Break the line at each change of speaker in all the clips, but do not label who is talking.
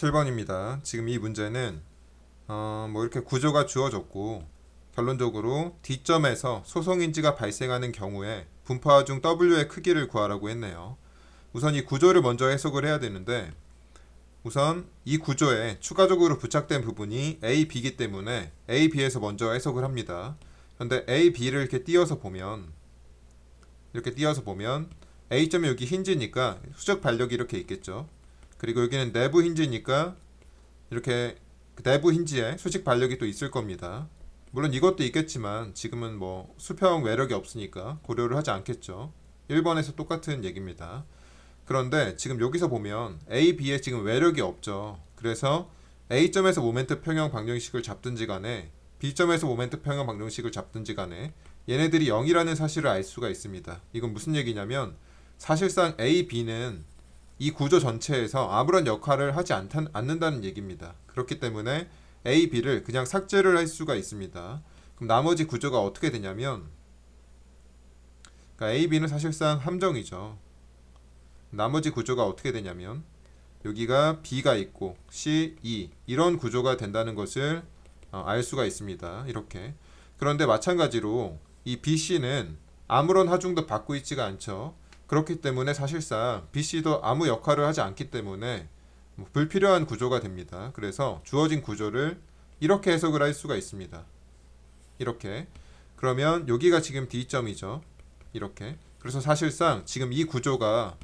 7번입니다. 지금 이 문제는 이렇게 구조가 주어졌고 결론적으로 D점에서 소송인지가 발생하는 경우에 분포화 중 W의 크기를 구하라고 했네요. 우선 이 구조를 먼저 해석을 해야 되는데 우선 이 구조에 추가적으로 부착된 부분이 A, B이기 때문에 A, B에서 먼저 해석을 합니다. 그런데 A, B를 이렇게 띄어서 보면 A점이 여기 힌지니까 수적 반력이 이렇게 있겠죠. 그리고 여기는 내부 힌지니까 이렇게 내부 힌지에 수직 반력이 또 있을 겁니다. 물론 이것도 있겠지만 지금은 수평 외력이 없으니까 고려를 하지 않겠죠. 1번에서 똑같은 얘기입니다. 그런데 지금 여기서 보면 A, B에 지금 외력이 없죠. 그래서 A점에서 모멘트 평형 방정식을 잡든지 간에 B점에서 모멘트 평형 방정식을 잡든지 간에 얘네들이 0이라는 사실을 알 수가 있습니다. 이건 무슨 얘기냐면 사실상 A, B는 이 구조 전체에서 아무런 역할을 하지 않는다는 얘기입니다. 그렇기 때문에 A, B를 그냥 삭제를 할 수가 있습니다. 그럼 나머지 구조가 어떻게 되냐면 A, B는 사실상 함정이죠. 나머지 구조가 어떻게 되냐면 여기가 B가 있고 C, E 이런 구조가 된다는 것을 알 수가 있습니다. 이렇게. 그런데 마찬가지로 이 BC는 아무런 하중도 받고 있지가 않죠. 그렇기 때문에 사실상 BC도 아무 역할을 하지 않기 때문에 불필요한 구조가 됩니다. 그래서 주어진 구조를 이렇게 해석을 할 수가 있습니다. 이렇게. 그러면 여기가 지금 D점이죠. 이렇게. 그래서 사실상 지금 이 구조가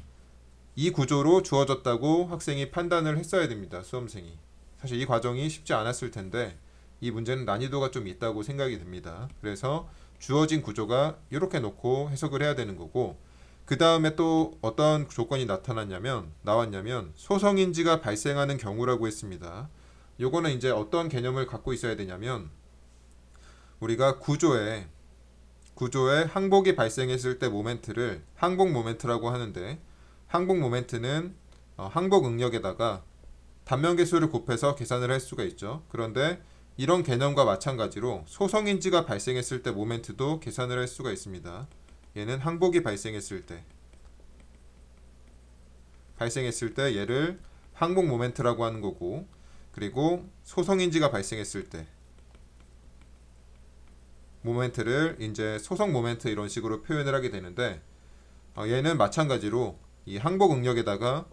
이 구조로 주어졌다고 학생이 판단을 했어야 됩니다. 수험생이. 사실 이 과정이 쉽지 않았을 텐데 이 문제는 난이도가 좀 있다고 생각이 듭니다. 그래서 주어진 구조가 이렇게 놓고 해석을 해야 되는 거고 그 다음에 또 어떤 조건이 나왔냐면 소성인지가 발생하는 경우라고 했습니다. 요거는 이제 어떤 개념을 갖고 있어야 되냐면 우리가 구조에 항복이 발생했을 때 모멘트를 항복 모멘트라고 하는데 항복 모멘트는 항복 응력에다가 단면계수를 곱해서 계산을 할 수가 있죠. 그런데 이런 개념과 마찬가지로 소성인지가 발생했을 때 모멘트도 계산을 할 수가 있습니다. 얘는 항복이 발생했을 때 얘를 항복 모멘트라고 하는 거고 그리고 소성인지가 발생했을 때 모멘트를 이제 소성 모멘트 이런 식으로 표현을 하게 되는데 얘는 마찬가지로 이 항복 응력에다가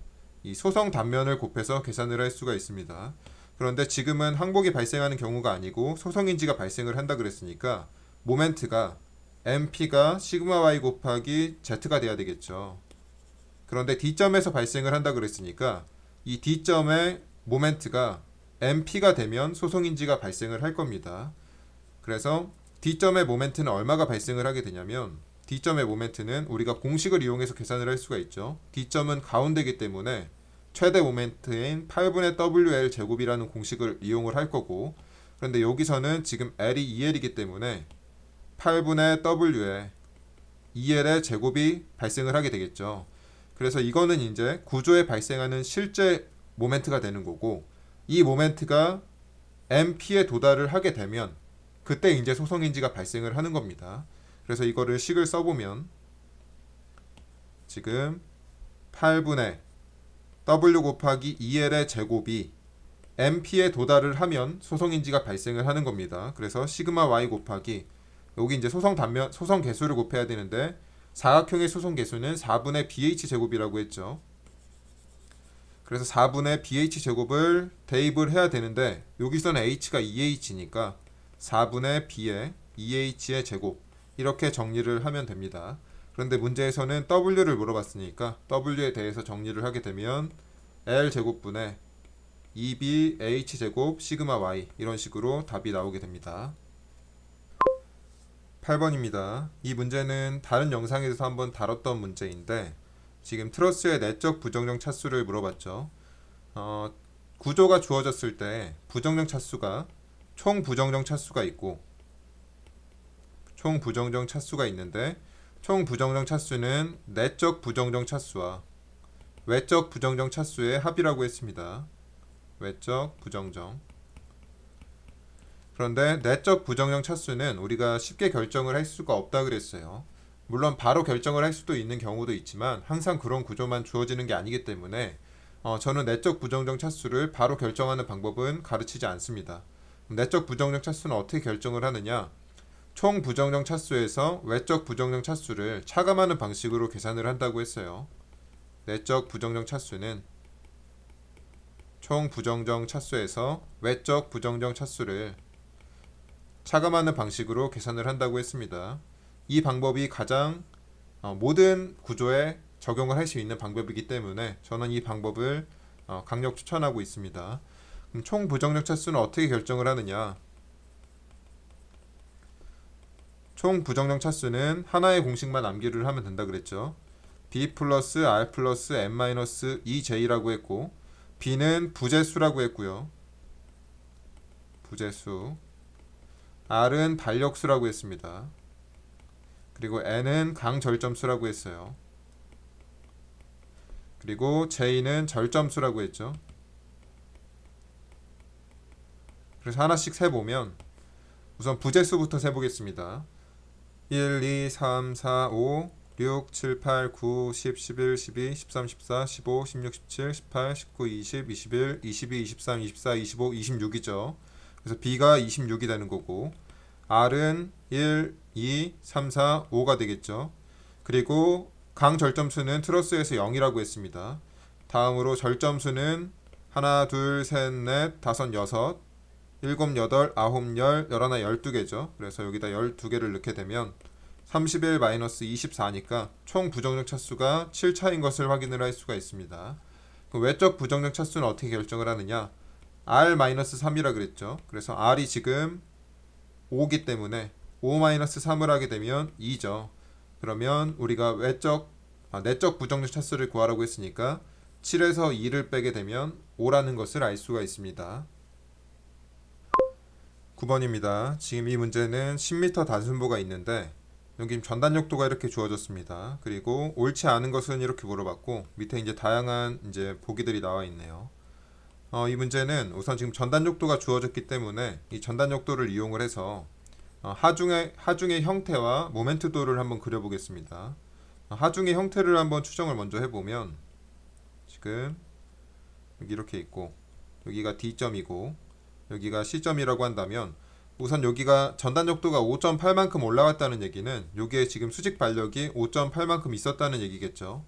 이 소성 단면을 곱해서 계산을 할 수가 있습니다. 그런데 지금은 항복이 발생하는 경우가 아니고 소성인지가 발생을 한다 그랬으니까 모멘트가 MP가 시그마 Y 곱하기 Z가 돼야 되겠죠. 그런데 D점에서 발생을 한다 그랬으니까 이 D점의 모멘트가 MP가 되면 소성인지가 발생을 할 겁니다. 그래서 D점의 모멘트는 얼마가 발생을 하게 되냐면 D점의 모멘트는 우리가 공식을 이용해서 계산을 할 수가 있죠. D점은 가운데이기 때문에 최대 모멘트인 8분의 WL 제곱이라는 공식을 이용을 할 거고 그런데 여기서는 지금 L이 2L이기 때문에 8분의 W에 2L의 제곱이 발생을 하게 되겠죠. 그래서 이거는 이제 구조에 발생하는 실제 모멘트가 되는 거고 이 모멘트가 MP에 도달을 하게 되면 그때 이제 소성인지가 발생을 하는 겁니다. 그래서 이거를 식을 써보면 지금 8분의 W 곱하기 2L의 제곱이 MP에 도달을 하면 소성인지가 발생을 하는 겁니다. 그래서 시그마 Y 곱하기 여기 이제 소성 개수를 곱해야 되는데 사각형의 소성 개수는 4분의 BH 제곱이라고 했죠. 그래서 4분의 BH 제곱을 대입을 해야 되는데 여기서는 H가 2H니까 4분의 B의 2H의 제곱 이렇게 정리를 하면 됩니다. 그런데 문제에서는 W를 물어봤으니까 W에 대해서 정리를 하게 되면 L 제곱분의 2B H 제곱 시그마 Y 이런 식으로 답이 나오게 됩니다. 8번입니다. 이 문제는 다른 영상에서 한번 다뤘던 문제인데 지금 트러스의 내적 부정적 차수를 물어봤죠. 구조가 주어졌을 때 부정적 차수가 총 부정적 차수가 있고 총 부정적 차수가 있는데 총 부정적 차수는 내적 부정적 차수와 외적 부정적 차수의 합이라고 했습니다. 외적 부정적. 그런데 내적 부정적 차수는 우리가 쉽게 결정을 할 수가 없다 그랬어요. 물론 바로 결정을 할 수도 있는 경우도 있지만 항상 그런 구조만 주어지는 게 아니기 때문에 저는 내적 부정적 차수를 바로 결정하는 방법은 가르치지 않습니다. 내적 부정적 차수는 어떻게 결정을 하느냐? 총 부정적 차수에서 외적 부정적 차수를 차감하는 방식으로 계산을 한다고 했어요. 내적 부정적 차수는 총 부정적 차수에서 외적 부정적 차수를 차감하는 방식으로 계산을 한다고 했습니다. 이 방법이 가장 모든 구조에 적용을 할 수 있는 방법이기 때문에 저는 이 방법을 강력 추천하고 있습니다. 그럼 총 부정적 차수는 어떻게 결정을 하느냐? 총 부정적 차수는 하나의 공식만 암기를 하면 된다 그랬죠. b 플러스 r 플러스 n 마이너스 2j라고 했고, b는 부재수라고 했고요. 부재수. r은 반력수라고 했습니다. 그리고 n은 강절점수라고 했어요. 그리고 j는 절점수라고 했죠. 그래서 하나씩 세보면 우선 부재수부터 세보겠습니다. 1, 2, 3, 4, 5, 6, 7, 8, 9, 10, 11, 12, 13, 14, 15, 16, 17, 18, 19, 20, 21, 22, 23, 24, 25, 26이죠. 그래서 B가 26이 되는 거고, R은 1, 2, 3, 4, 5가 되겠죠. 그리고 강절점수는 트러스에서 0이라고 했습니다. 다음으로 절점수는 하나, 둘, 셋, 넷, 다섯, 여섯, 일곱, 여덟, 아홉, 열, 열하나, 12개죠. 그래서 여기다 12개를 넣게 되면 31-24니까 총 부정적 차수가 7차인 것을 확인을 할 수가 있습니다. 그럼 외적 부정적 차수는 어떻게 결정을 하느냐? R-3이라 그랬죠. 그래서 R이 지금 5기 때문에 5-3을 하게 되면 2죠. 그러면 우리가 내적 부정적 차수를 구하라고 했으니까 7에서 2를 빼게 되면 5라는 것을 알 수가 있습니다. 9번입니다. 지금 이 문제는 10m 단순보가 있는데 여기 전단역도가 이렇게 주어졌습니다. 그리고 옳지 않은 것은 이렇게 물어봤고 밑에 이제 다양한 이제 보기들이 나와 있네요. 이 문제는 우선 지금 전단역도가 주어졌기 때문에 이 전단역도를 이용을 해서 하중의 형태와 모멘트도를 한번 그려보겠습니다. 하중의 형태를 한번 추정을 먼저 해보면 지금 여기 이렇게 있고 여기가 D점이고 여기가 C점이라고 한다면 우선 여기가 전단역도가 5.8만큼 올라갔다는 얘기는 여기에 지금 수직 발력이 5.8만큼 있었다는 얘기겠죠.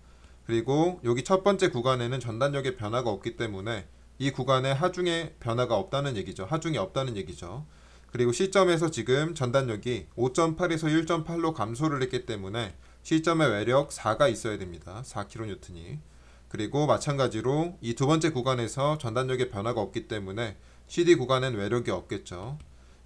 그리고 여기 첫 번째 구간에는 전단력의 변화가 없기 때문에 이 구간에 하중의 변화가 없다는 얘기죠. 하중이 없다는 얘기죠. 그리고 C점에서 지금 전단력이 5.8에서 1.8로 감소를 했기 때문에 C점의 외력 4가 있어야 됩니다. 4kN. 그리고 마찬가지로 이 두 번째 구간에서 전단력의 변화가 없기 때문에 CD 구간엔 외력이 없겠죠.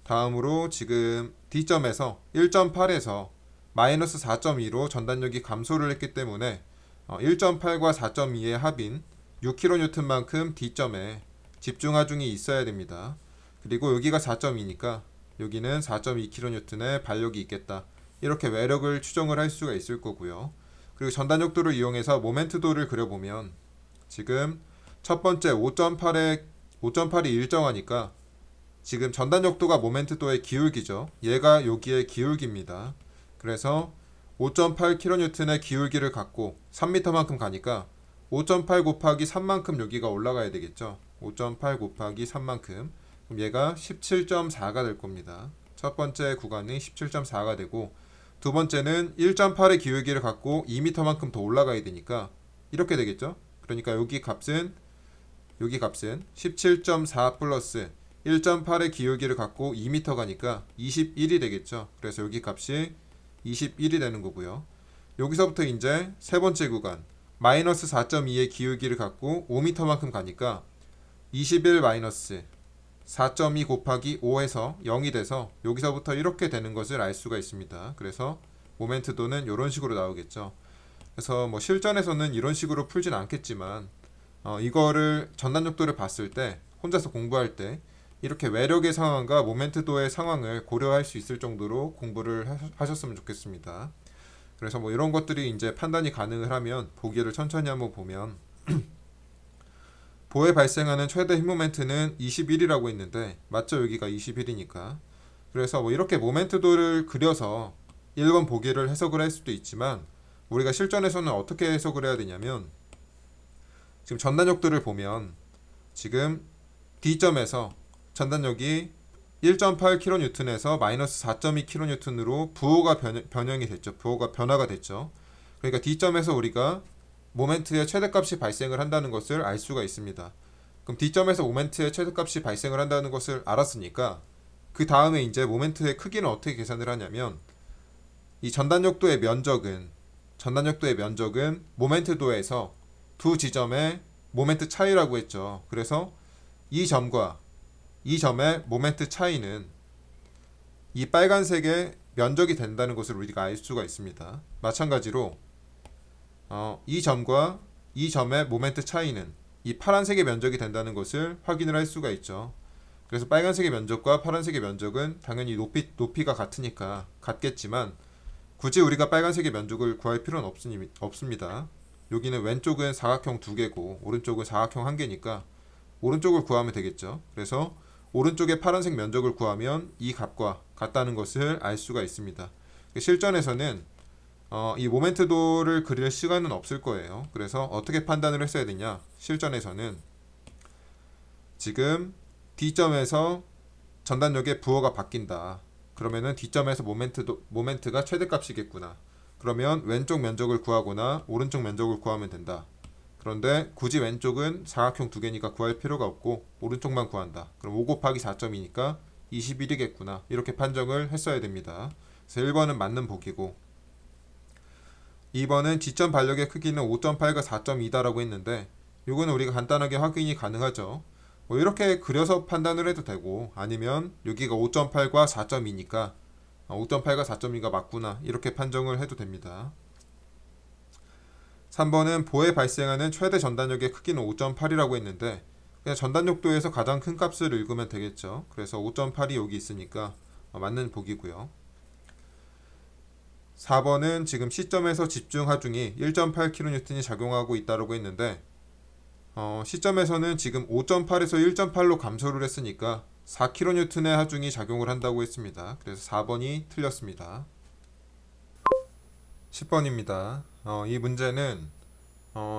다음으로 지금 D점에서 1.8에서 마이너스 4.2로 전단력이 감소를 했기 때문에 1.8과 4.2의 합인 6kN만큼 D점에 집중하중이 있어야 됩니다. 그리고 여기가 4.2니까 여기는 4.2kN의 발력이 있겠다. 이렇게 외력을 추정을 할 수가 있을 거고요. 그리고 전단역도를 이용해서 모멘트도를 그려보면 지금 첫 번째 5.8이 일정하니까 지금 전단역도가 모멘트도의 기울기죠. 얘가 여기에 기울기입니다. 그래서 5.8kN의 기울기를 갖고 3m만큼 가니까 5.8 곱하기 3만큼 여기가 올라가야 되겠죠. 5.8 곱하기 3만큼. 그럼 얘가 17.4가 될 겁니다. 첫 번째 구간이 17.4가 되고 두 번째는 1.8의 기울기를 갖고 2m만큼 더 올라가야 되니까 이렇게 되겠죠. 그러니까 여기 값은 17.4 플러스 1.8의 기울기를 갖고 2m 가니까 21이 되겠죠. 그래서 여기 값이 21이 되는 거고요. 여기서부터 이제 세 번째 구간 마이너스 4.2의 기울기를 갖고 5m만큼 가니까 21 마이너스 4.2 곱하기 5에서 0이 돼서 여기서부터 이렇게 되는 것을 알 수가 있습니다. 그래서 모멘트도는 이런 식으로 나오겠죠. 그래서 뭐 실전에서는 이런 식으로 풀진 않겠지만 이거를 전단역도를 봤을 때 혼자서 공부할 때 이렇게 외력의 상황과 모멘트도의 상황을 고려할 수 있을 정도로 공부를 하셨으면 좋겠습니다. 그래서 뭐 이런 것들이 이제 판단이 가능을 하면 보기를 천천히 한번 보면 보에 발생하는 최대 힘 모멘트는 21이라고 했는데 맞죠? 여기가 21이니까. 그래서 뭐 이렇게 모멘트도를 그려서 1번 보기를 해석을 할 수도 있지만 우리가 실전에서는 어떻게 해석을 해야 되냐면 지금 전단역도를 보면 지금 D점에서 전단역이 1.8kN에서 마이너스 4.2kN으로 부호가 변형이 됐죠. 부호가 변화가 됐죠. 그러니까 D점에서 우리가 모멘트의 최대값이 발생을 한다는 것을 알 수가 있습니다. 그럼 D점에서 모멘트의 최대값이 발생을 한다는 것을 알았으니까 그 다음에 이제 모멘트의 크기는 어떻게 계산을 하냐면 이 전단역도의 면적은 모멘트도에서 두 지점의 모멘트 차이라고 했죠. 그래서 이 점과 이 점의 모멘트 차이는 이 빨간색의 면적이 된다는 것을 우리가 알 수가 있습니다. 마찬가지로 이 점과 이 점의 모멘트 차이는 이 파란색의 면적이 된다는 것을 확인을 할 수가 있죠. 그래서 빨간색의 면적과 파란색의 면적은 당연히 높이가 같으니까 같겠지만 굳이 우리가 빨간색의 면적을 구할 필요는 없습니다. 여기는 왼쪽은 사각형 2개고 오른쪽은 사각형 1개니까 오른쪽을 구하면 되겠죠. 그래서 오른쪽의 파란색 면적을 구하면 이 값과 같다는 것을 알 수가 있습니다. 실전에서는 이 모멘트도를 그릴 시간은 없을 거예요. 그래서 어떻게 판단을 했어야 되냐? 실전에서는 지금 D점에서 전단역의 부호가 바뀐다. 그러면은 D점에서 모멘트가 최대값이겠구나. 그러면 왼쪽 면적을 구하거나 오른쪽 면적을 구하면 된다. 그런데 굳이 왼쪽은 사각형 2개니까 구할 필요가 없고 오른쪽만 구한다. 그럼 5 곱하기 4.2니까 21이겠구나. 이렇게 판정을 했어야 됩니다. 그래서 1번은 맞는 보기고 2번은 지점 반력의 크기는 5.8과 4.2다라고 했는데 이거는 우리가 간단하게 확인이 가능하죠. 뭐 이렇게 그려서 판단을 해도 되고 아니면 여기가 5.8과 4.2니까 5.8과 4.2가 맞구나 이렇게 판정을 해도 됩니다. 3번은 보에 발생하는 최대 전단역의 크기는 5.8이라고 했는데 그냥 전단역도에서 가장 큰 값을 읽으면 되겠죠. 그래서 5.8이 여기 있으니까 맞는 보기고요. 4번은 지금 C점에서 집중 하중이 1.8kN이 작용하고 있다고 했는데 C점에서는 지금 5.8에서 1.8로 감소를 했으니까 4kN의 하중이 작용을 한다고 했습니다. 그래서 4번이 틀렸습니다. 10번입니다. 이 문제는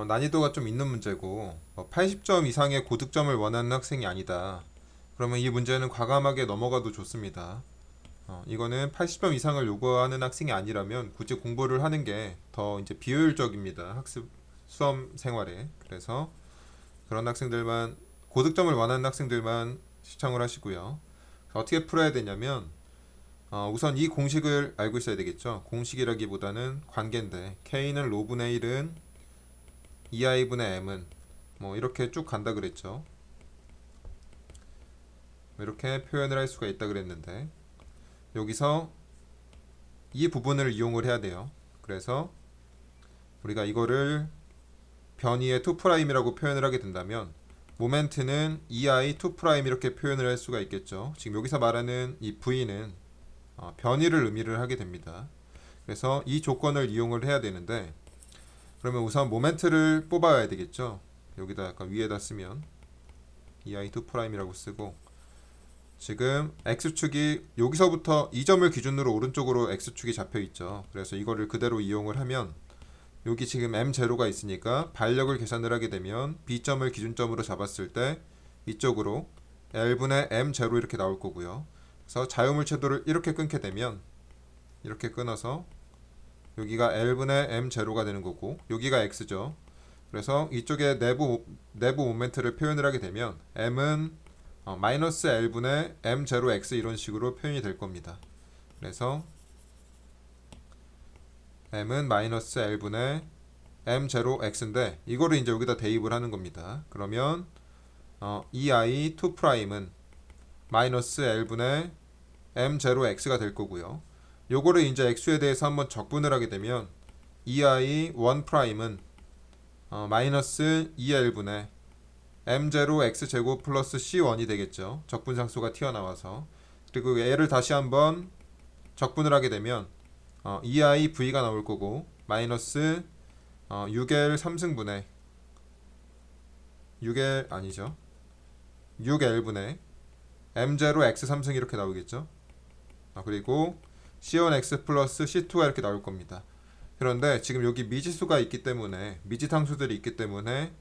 난이도가 좀 있는 문제고 80점 이상의 고득점을 원하는 학생이 아니다. 그러면 이 문제는 과감하게 넘어가도 좋습니다. 이거는 80점 이상을 요구하는 학생이 아니라면 굳이 공부를 하는 게 더 이제 비효율적입니다. 학습 수험 생활에. 그래서 그런 학생들만 고득점을 원하는 학생들만 시청을 하시고요. 어떻게 풀어야 되냐면 우선 이 공식을 알고 있어야 되겠죠. 공식이라기보다는 관계인데 K는 로분의 1은 2i분의 m은 뭐 이렇게 쭉 간다 그랬죠. 이렇게 표현을 할 수가 있다 그랬는데 여기서 이 부분을 이용을 해야 돼요. 그래서 우리가 이거를 변이의 2'이라고 표현을 하게 된다면 모멘트는 2i 2' 이렇게 표현을 할 수가 있겠죠. 지금 여기서 말하는 이 v는 변이를 의미를 하게 됩니다. 그래서 이 조건을 이용을 해야 되는데 그러면 우선 모멘트를 뽑아야 되겠죠. 여기다 약간 위에다 쓰면 2i 2'이라고 쓰고 지금 x축이 여기서부터 이 점을 기준으로 오른쪽으로 x축이 잡혀 있죠. 그래서 이거를 그대로 이용을 하면 여기 지금 m0가 있으니까 반력을 계산을 하게 되면 b점을 기준점으로 잡았을 때 이쪽으로 l분의 m0 이렇게 나올 거고요. 그래서 자유물체도를 이렇게 끊게 되면 이렇게 끊어서 여기가 l분의 m0가 되는 거고 여기가 x죠. 그래서 이쪽에 내부 모멘트를 표현을 하게 되면 m은 마이너스 l분의 m0x 이런 식으로 표현이 될 겁니다. 그래서 m은 마이너스 l분의 m0x인데 이거를 이제 여기다 대입을 하는 겁니다. 그러면 2i 2'은 마이너스 l분의 m0x가 될 거고요. 요거를 이제 x에 대해서 한번 적분을 하게 되면 2i 1'은 마이너스 2l분의 m0x 제곱 플러스 c1이 되겠죠. 적분상수가 튀어나와서 그리고 얘를 다시 한번 적분을 하게 되면 2i v가 나올 거고 마이너스 6l 3승분의 6l 아니죠 6l분의 m0x 3승 이렇게 나오겠죠. 그리고 c1x 플러스 c2가 이렇게 나올 겁니다. 그런데 지금 여기 미지수가 있기 때문에 미지탕수들이 있기 때문에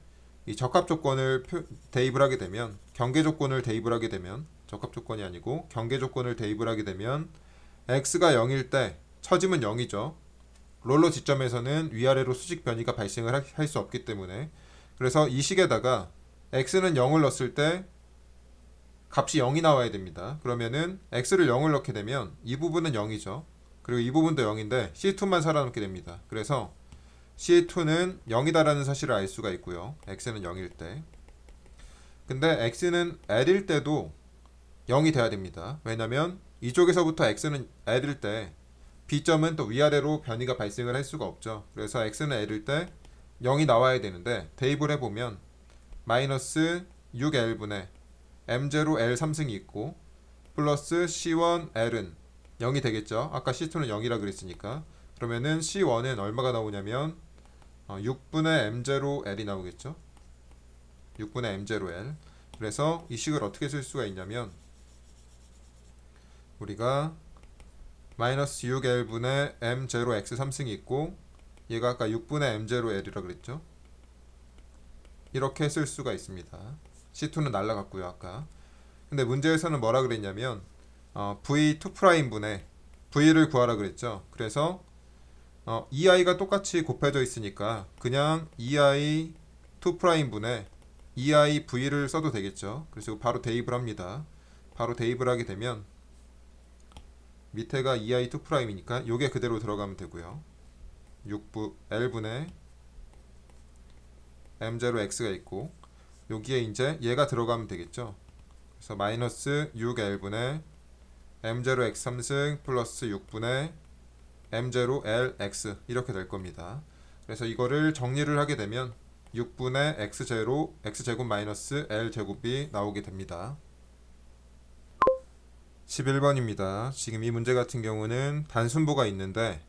이 적합 조건을 대입을 하게 되면, 경계 조건을 대입을 하게 되면, 적합 조건이 아니고 경계 조건을 대입을 하게 되면 x가 0일 때 처짐은 0이죠. 롤러 지점에서는 위아래로 수직 변이가 발생을 할 수 없기 때문에, 그래서 이 식에다가 x는 0을 넣었을 때 값이 0이 나와야 됩니다. 그러면은 x를 0을 넣게 되면 이 부분은 0이죠. 그리고 이 부분도 0인데 C2만 살아남게 됩니다. 그래서 C2는 0이다라는 사실을 알 수가 있고요. x는 0일 때. 근데 x는 L일 때도 0이 돼야 됩니다. 왜냐면 이쪽에서부터 x는 L일 때 B점은 또 위아래로 변이가 발생을 할 수가 없죠. 그래서 x는 L일 때 0이 나와야 되는데 대입을 해보면 마이너스 6L분의 M0L 3승이 있고 플러스 C1L은 0이 되겠죠. 아까 C2는 0이라 그랬으니까. 그러면은 C1은 얼마가 나오냐면 6분의 M0L이 나오겠죠. 6분의 M0L. 그래서 이 식을 어떻게 쓸 수가 있냐면 우리가 마이너스 6L분의 M0X 3승이 있고 얘가 아까 6분의 M0L이라 그랬죠. 이렇게 쓸 수가 있습니다. C2는 날라갔고요 아까. 근데 문제에서는 뭐라 그랬냐면 V2'분의 V를 구하라 그랬죠. 그래서 EI가 똑같이 곱해져 있으니까 그냥 EI 2'분의 EI V를 써도 되겠죠. 그래서 바로 대입을 합니다. 바로 대입을 하게 되면 밑에가 EI 2'이니까 요게 그대로 들어가면 되고요. 6L분의 M0X가 있고 여기에 이제 얘가 들어가면 되겠죠. 그래서 마이너스 6L분의 M0X 3승 플러스 6분의 M0LX 이렇게 될 겁니다. 그래서 이거를 정리를 하게 되면 6분의 X0 X제곱 마이너스 L제곱이 나오게 됩니다. 11번입니다. 지금 이 문제 같은 경우는 단순보가 있는데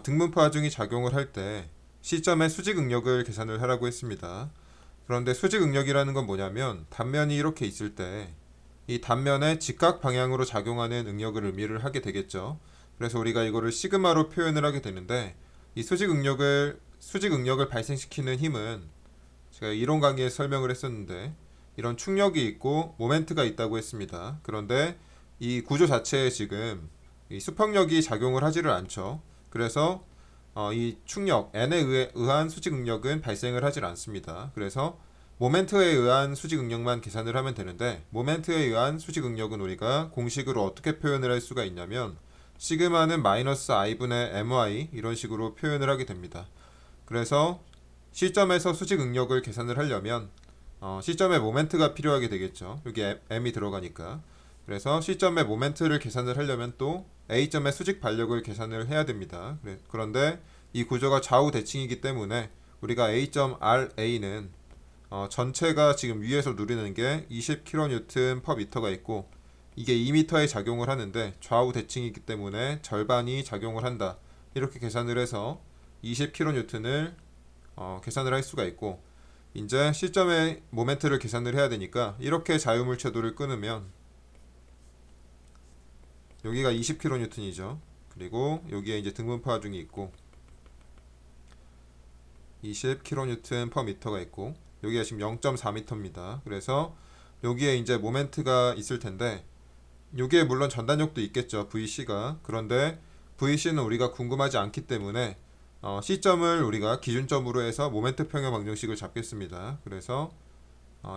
등분포 하중이 작용을 할 때 시점의 수직 응력을 계산을 하라고 했습니다. 그런데 수직 응력이라는 건 뭐냐면 단면이 이렇게 있을 때 이 단면의 직각 방향으로 작용하는 응력을 의미를 하게 되겠죠. 그래서 우리가 이거를 시그마로 표현을 하게 되는데 이 수직 응력을 발생시키는 힘은 제가 이론 강의에 설명을 했었는데 이런 축력이 있고 모멘트가 있다고 했습니다. 그런데 이 구조 자체에 지금 이 수평력이 작용을 하지를 않죠. 그래서 이 축력 N에 의한 수직 응력은 발생을 하질 않습니다. 그래서 모멘트에 의한 수직 응력만 계산을 하면 되는데 모멘트에 의한 수직 응력은 우리가 공식으로 어떻게 표현을 할 수가 있냐면 시그마는 마이너스 i분의 my 이런 식으로 표현을 하게 됩니다. 그래서 시점에서 수직 응력을 계산을 하려면 시점에 모멘트가 필요하게 되겠죠. 여기 m이 들어가니까. 그래서 시점의 모멘트를 계산을 하려면 또 A점의 수직 반력을 계산을 해야 됩니다. 그런데 이 구조가 좌우 대칭이기 때문에 우리가 A점 RA는 전체가 지금 위에서 누리는 게 20kNm/m가 있고 이게 2m에 작용을 하는데 좌우 대칭이기 때문에 절반이 작용을 한다. 이렇게 계산을 해서 20kN을 계산을 할 수가 있고 이제 시점의 모멘트를 계산을 해야 되니까 이렇게 자유물체도를 끊으면 여기가 20kN이죠. 그리고 여기에 이제 등분포 하중이 있고 20kNm/m가 있고 여기가 지금 0.4m입니다. 그래서 여기에 이제 모멘트가 있을 텐데 여기에 물론 전단력도 있겠죠. VC가. 그런데 VC는 우리가 궁금하지 않기 때문에 C점을 우리가 기준점으로 해서 모멘트 평형 방정식을 잡겠습니다. 그래서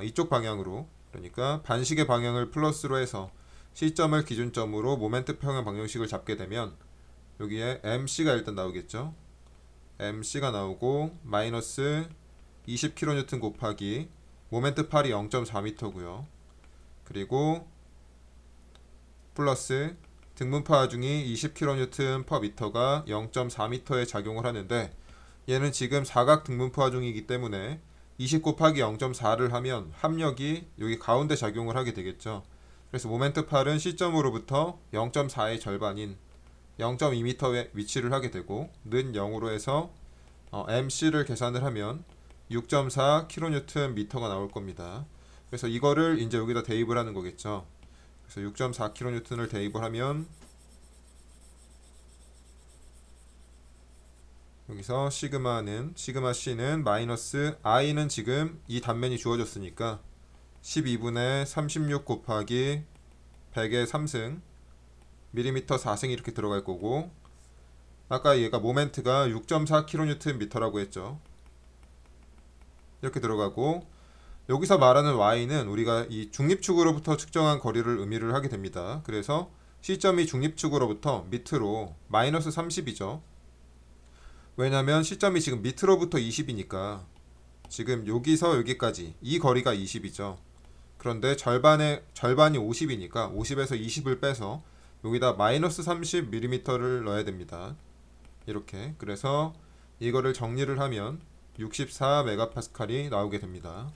이쪽 방향으로 그러니까 반식의 방향을 플러스로 해서 C점을 기준점으로 모멘트 평형 방정식을 잡게 되면 여기에 MC가 일단 나오겠죠. MC가 나오고 마이너스 20kN 곱하기 모멘트 팔이 0.4m고요. 그리고 플러스 등분포 하중이 20kNm/m가 0.4m에 작용을 하는데 얘는 지금 사각 등분포 하중이기 때문에 20 곱하기 0.4를 하면 합력이 여기 가운데 작용을 하게 되겠죠. 그래서 모멘트 팔은 C점으로부터 0.4의 절반인 0.2m에 위치를 하게 되고 는 0으로 해서 MC를 계산을 하면 6.4kNm가 나올 겁니다. 그래서 이거를 이제 여기다 대입을 하는 거겠죠. 그래서 6.4kN을 대입을 하면 여기서 시그마 C는 마이너스 I는 지금 이 단면이 주어졌으니까 12분의 36 곱하기 100의 3승 밀리미터 4승 이렇게 들어갈 거고, 아까 얘가 모멘트가 6.4kNm라고 했죠. 이렇게 들어가고, 여기서 말하는 y는 우리가 이 중립축으로부터 측정한 거리를 의미를 하게 됩니다. 그래서 시점이 중립축으로부터 밑으로 마이너스 30이죠. 왜냐면 시점이 지금 밑으로부터 20이니까 지금 여기서 여기까지 이 거리가 20이죠. 그런데 절반이 50이니까 50에서 20을 빼서 여기다 마이너스 30mm를 넣어야 됩니다. 이렇게. 그래서 이거를 정리를 하면 64 메가파스칼이 나오게 됩니다.